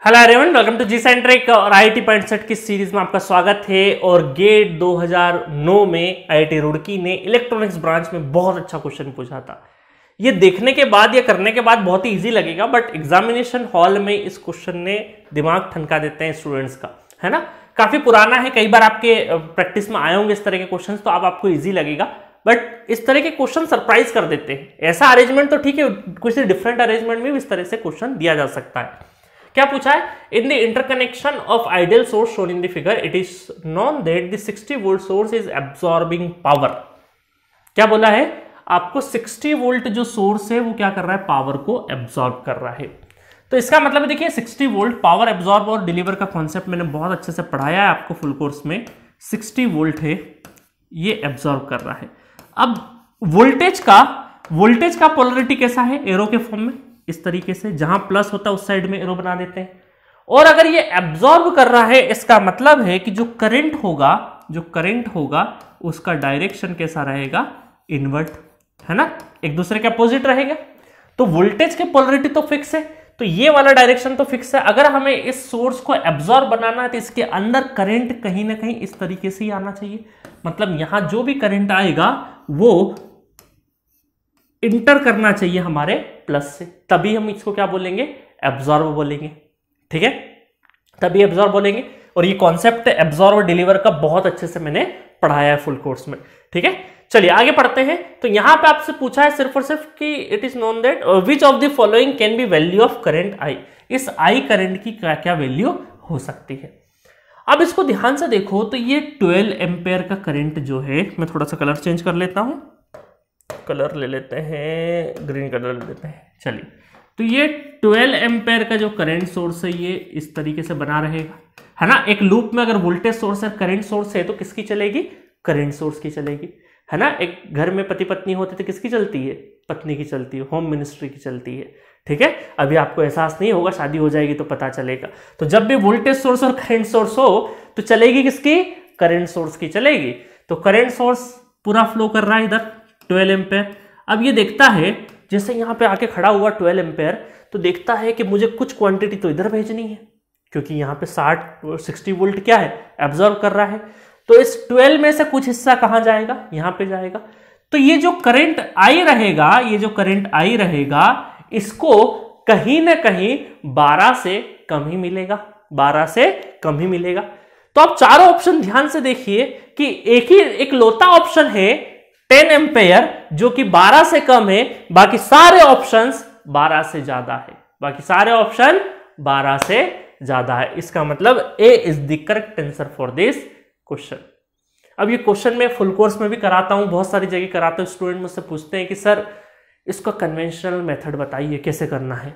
Hello everyone, welcome to JEE centric और IIT point set की series में आपका स्वागत है। और गेट 2009 में आईआईटी रुड़की ने इलेक्ट्रॉनिक्स ब्रांच में बहुत अच्छा क्वेश्चन पूछा था। ये देखने के बाद या करने के बाद बहुत ही इजी लगेगा, बट एग्जामिनेशन हॉल में इस क्वेश्चन ने दिमाग ठनका देते हैं स्टूडेंट्स का, है ना। काफी पुराना है, कई बार आपके प्रैक्टिस में आए होंगे इस तरह के क्वेश्चन, तो अब आपको ईजी लगेगा। बट इस तरह के क्वेश्चन सरप्राइज कर देते हैं। ऐसा अरेंजमेंट तो ठीक है, कुछ डिफरेंट अरेंजमेंट में भी इस तरह से क्वेश्चन दिया जा सकता है। क्या पूछा है? In the interconnection of ideal source shown in the figure it is known that the 60 volt source is absorbing power. क्या बोला है? आपको 60 वोल्ट जो सोर्स है वो क्या कर रहा है? पावर को एब्सॉर्ब कर रहा है। तो इसका मतलब देखिए 60 वोल्ट पावर एब्सॉर्ब और डिलीवर का कॉन्सेप्ट मैंने बहुत अच्छे से पढ़ाया है आपको फुल कोर्स में। 60 वोल्ट है, ये एब्सॉर्ब कर रहा है। अब वोल्टेज का पोलरिटी कैसा है? एरो के फॉर्म में, इस तरीके से, जहां प्लस होता है उस साइड में एरो बना देते हैं। और अगर ये एब्सॉर्ब कर रहा है, इसका मतलब है कि जो करंट होगा उसका डायरेक्शन कैसा रहेगा? इनवर्ट, है ना, एक दूसरे के अपोजिट रहेगा। तो वोल्टेज के पोलरिटी तो फिक्स है, तो ये वाला डायरेक्शन तो फिक्स है। अगर हमें इस सोर्स को एब्सॉर्ब बनाना है तो इसके अंदर करंट कहीं ना कहीं इस तरीके से ही आना चाहिए। मतलब यहां जो भी करंट आएगा वो इंटर करना चाहिए हमारे प्लस से, तभी हम इसको क्या बोलेंगे? एब्सॉर्ब बोलेंगे। ठीक है, तभी एब्सॉर्ब बोलेंगे। और ये कॉन्सेप्ट एब्सॉर्ब और डिलीवर का बहुत अच्छे से मैंने पढ़ाया है फुल कोर्स में। ठीक है, चलिए आगे पढ़ते हैं। तो यहां पे आपसे पूछा है सिर्फ और सिर्फ कि it is known that which of the following can be value of current I. इस आई करंट की क्या क्या वैल्यू हो सकती है? अब इसको ध्यान से देखो तो ये 12 एम्पेयर का करंट जो है, मैं थोड़ा सा कलर चेंज कर लेता हूं, कलर ले लेते हैं, ग्रीन कलर ले लेते हैं। चलिए, तो ये 12 एम्पेयर का जो करंट सोर्स है ये इस तरीके से बना रहेगा, है ना। एक लूप में अगर वोल्टेज सोर्स है, करंट सोर्स है, तो किसकी चलेगी? करंट सोर्स की चलेगी, है ना। एक घर में पति पत्नी होते तो किसकी चलती है? पत्नी की चलती है, होम मिनिस्ट्री की चलती है। ठीक है, अभी आपको एहसास नहीं होगा, शादी हो जाएगी तो पता चलेगा। तो जब भी वोल्टेज सोर्स और करंट सोर्स हो तो चलेगी किसकी? करंट सोर्स की चलेगी। तो करंट सोर्स पूरा फ्लो कर रहा है इधर 12 एम्पेयर। अब ये देखता है, जैसे यहाँ पे आके खड़ा हुआ 12 एम्पेयर, तो देखता है कि मुझे कुछ क्वांटिटी तो इधर भेजनी है, क्योंकि यहाँ पे 60 वोल्ट क्या है? एब्जॉर्ब कर रहा है। तो इस 12 में से कुछ हिस्सा कहाँ जाएगा? यहाँ पे जाएगा। तो ये जो करंट आई रहेगा, इसको कहीं ना कहीं 12 से कम ही मिलेगा, 12 से कम ही मिलेगा। तो आप चारों ऑप्शन ध्यान से देखिए कि एक लौता ऑप्शन है 10 एम्पेयर जो कि 12 से कम है, बाकी सारे ऑप्शंस 12 से ज्यादा है, बाकी सारे ऑप्शन 12 से ज्यादा है। इसका मतलब A is the correct answer for this question. अब ये क्वेश्चन मैं फुल कोर्स में भी कराता हूं, बहुत सारी जगह कराता हूं। स्टूडेंट मुझसे पूछते हैं कि सर इसका कन्वेंशनल मेथड बताइए, कैसे करना है।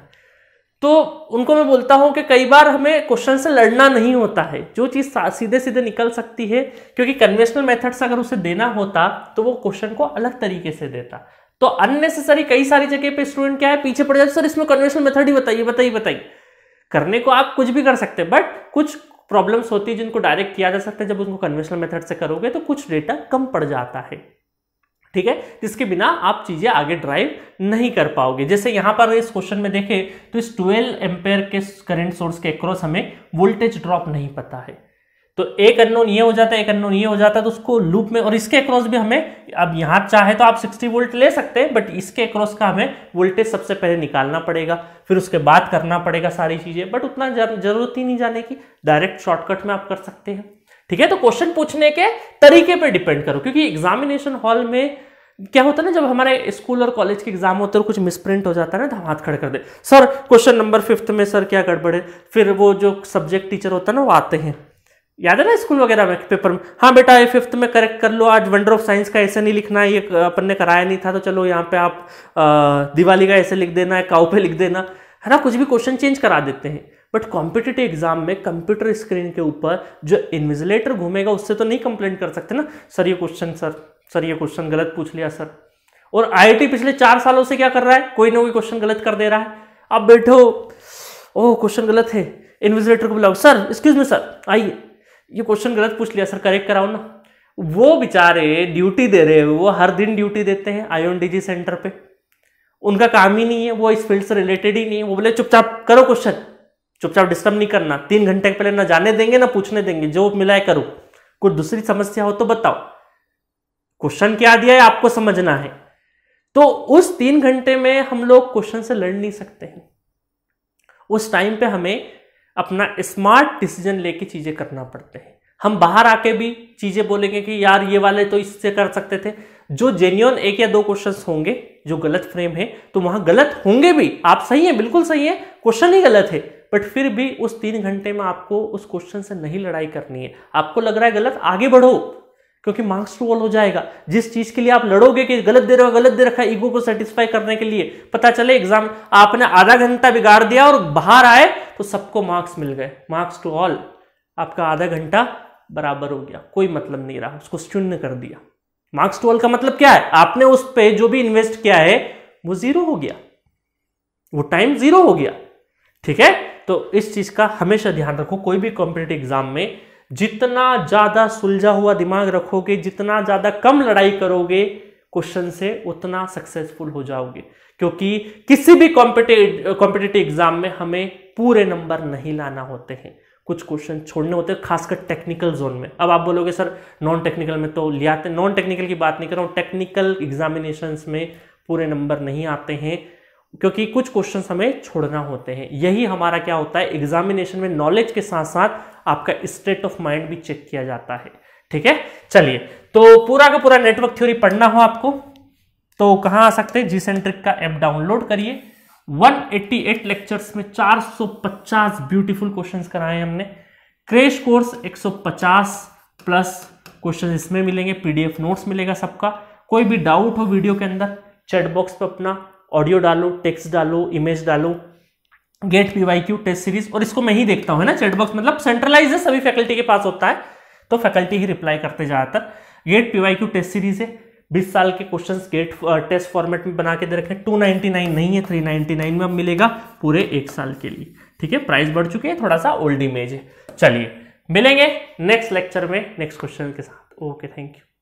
तो उनको मैं बोलता हूं कि कई बार हमें क्वेश्चन से लड़ना नहीं होता है, जो चीज सीधे सीधे निकल सकती है, क्योंकि कन्वेंशनल मेथड से अगर उसे देना होता तो वो क्वेश्चन को अलग तरीके से देता। तो अननेसेसरी कई सारी जगह पे स्टूडेंट क्या है, पीछे पड़ जाते, सर इसमें कन्वेंशनल मेथड ही बताइए। करने को आप कुछ भी कर सकते हैं, बट कुछ प्रॉब्लम्स होती है जिनको डायरेक्ट किया जा सकता है। जब उनको कन्वेंशनल मेथड से करोगे तो कुछ डेटा कम पड़ जाता है, ठीक है, जिसके बिना आप चीजें आगे ड्राइव नहीं कर पाओगे। जैसे यहां पर इस क्वेश्चन में देखें तो इस 12 एम्पेयर के करंट सोर्स के अक्रॉस हमें वोल्टेज ड्रॉप नहीं पता है, तो एक अननोन ये हो जाता है, एक अननोन ये हो जाता है। तो उसको लूप में, और इसके अक्रॉस भी हमें, अब यहां चाहे तो आप 60 वोल्ट ले सकते हैं, बट इसके अक्रॉस का हमें वोल्टेज सबसे पहले निकालना पड़ेगा, फिर उसके बाद करना पड़ेगा सारी चीजें। बट उतना जरूरत ही नहीं जाने की, डायरेक्ट शॉर्टकट में आप कर सकते हैं। ठीक है, तो क्वेश्चन पूछने के तरीके पे डिपेंड करो, क्योंकि एग्जामिनेशन हॉल में क्या होता है ना, जब हमारे स्कूल और कॉलेज के एग्जाम होते हैं और कुछ मिसप्रिंट हो जाता है ना, तो हम हाथ खड़े कर दे, सर क्वेश्चन नंबर 5 में सर क्या गड़बड़ है। फिर वो जो सब्जेक्ट टीचर होता है ना, वो आते हैं, याद है ना स्कूल वगैरह में पेपर में, हाँ बेटा ये 5th में करेक्ट कर लो, आज वंडर ऑफ साइंस का ऐसे नहीं लिखना है, ये अपन ने कराया नहीं था, तो चलो यहाँ पे आप दिवाली का ऐसे लिख देना है, काऊ पे लिख देना, है ना। कुछ भी क्वेश्चन चेंज करा देते हैं। बट कॉम्पिटिटिव एग्जाम में कंप्यूटर स्क्रीन के ऊपर जो इन्विजिलेटर घूमेगा उससे तो नहीं कंप्लेंट कर सकते ना, सर ये क्वेश्चन गलत पूछ लिया सर। और आईआईटी पिछले 4 सालों से क्या कर रहा है? कोई ना कोई क्वेश्चन गलत कर दे रहा है। अब बैठो, ओह क्वेश्चन गलत है, इन्विजिलेटर को बुलाओ, सर एक्सक्यूज मी सर आइए, ये क्वेश्चन गलत पूछ लिया सर, करेक्ट कराओ ना। वो बेचारे ड्यूटी दे रहे हैं, वो हर दिन ड्यूटी देते हैं आईओएनडीजी सेंटर पे, उनका काम ही नहीं है, वो इस फील्ड से रिलेटेड ही नहीं है। वो बोले चुपचाप करो क्वेश्चन, चुपचाप डिस्टर्ब नहीं करना, 3 घंटे के पहले ना जाने देंगे ना पूछने देंगे, जो मिला है करो। कुछ दूसरी समस्या हो तो बताओ, क्वेश्चन क्या दिया है आपको समझना है। तो उस 3 घंटे में हम लोग क्वेश्चन से लड़ नहीं सकते हैं। उस टाइम पे हमें अपना स्मार्ट डिसीजन लेके चीजें करना पड़ते हैं। हम बाहर आके भी चीजें बोलेंगे कि यार ये वाले तो इससे कर सकते थे। जो जेन्युइन 1 या 2 क्वेश्चंस होंगे जो गलत फ्रेम है, तो वहां गलत होंगे भी, आप सही है, बिल्कुल सही है, क्वेश्चन ही गलत है, बट फिर भी उस 3 घंटे में आपको उस क्वेश्चन से नहीं लड़ाई करनी है। आपको लग रहा है गलत, आगे बढ़ो, क्योंकि मार्क्स टू ऑल हो जाएगा। जिस चीज के लिए आप लड़ोगे कि गलत दे रहे हो, गलत दे रखा है, ईगो को सेटिस्फाई करने के लिए, पता चले एग्जाम आपने आधा घंटा बिगाड़ दिया और बाहर आए तो सबको मार्क्स मिल गए, मार्क्स टू ऑल, आपका आधा घंटा बराबर हो गया, कोई मतलब नहीं रहा, उसको शून्य कर दिया। मार्क्स टू ऑल का मतलब क्या है? आपने उस पे जो भी इन्वेस्ट किया है वो 0 हो गया, वो टाइम 0 हो गया। ठीक है, तो इस चीज का हमेशा ध्यान रखो। कोई भी कॉम्पिटिटिव एग्जाम में जितना ज्यादा सुलझा हुआ दिमाग रखोगे, जितना ज्यादा कम लड़ाई करोगे क्वेश्चन से, उतना सक्सेसफुल हो जाओगे। क्योंकि किसी भी कॉम्पिटिटिव एग्जाम में हमें पूरे नंबर नहीं लाना होते हैं, कुछ क्वेश्चन छोड़ने होते हैं, खासकर टेक्निकल जोन में। अब आप बोलोगे सर नॉन टेक्निकल में तो ले आते, नॉन टेक्निकल की बात नहीं कर रहा हूं, टेक्निकल एग्जामिनेशंस में पूरे नंबर नहीं आते हैं, क्योंकि कुछ क्वेश्चंस हमें छोड़ना होते हैं। यही हमारा क्या होता है, एग्जामिनेशन में नॉलेज के साथ साथ आपका स्टेट ऑफ माइंड भी चेक किया जाता है। ठीक है, चलिए, तो पूरा का पूरा नेटवर्क थ्योरी पढ़ना हो आपको तो कहां आ सकते हैं, जीसेंट्रिक का ऐप डाउनलोड करिए। 188 लेक्चर्स में 450 ब्यूटीफुल क्वेश्चंस कराए हमने। क्रैश कोर्स 150 प्लस क्वेश्चन इसमें मिलेंगे, पीडीएफ नोट्स मिलेगा सबका। कोई भी डाउट हो वीडियो के अंदर, चैट बॉक्स पे अपना ऑडियो डालो, टेक्स्ट डालो, इमेज डालो। गेट पीवाईक्यू टेस्ट सीरीज, और इसको मैं ही देखता हूं, है ना, चैट बॉक्स मतलब सेंट्रलाइज है, सभी फैकल्टी के पास होता है, तो फैकल्टी ही रिप्लाई करते ज्यादातर। गेट पीवाईक्यू टेस्ट सीरीज है, 20 साल के क्वेश्चंस गेट टेस्ट फॉर्मेट में बना के दे रखे हैं। 299 नहीं है, 399 में अब मिलेगा पूरे 1 साल के लिए। ठीक है, प्राइस बढ़ चुके हैं, थोड़ा सा ओल्ड इमेज है। चलिए मिलेंगे नेक्स्ट लेक्चर में नेक्स्ट क्वेश्चन के साथ। Okay, thank you.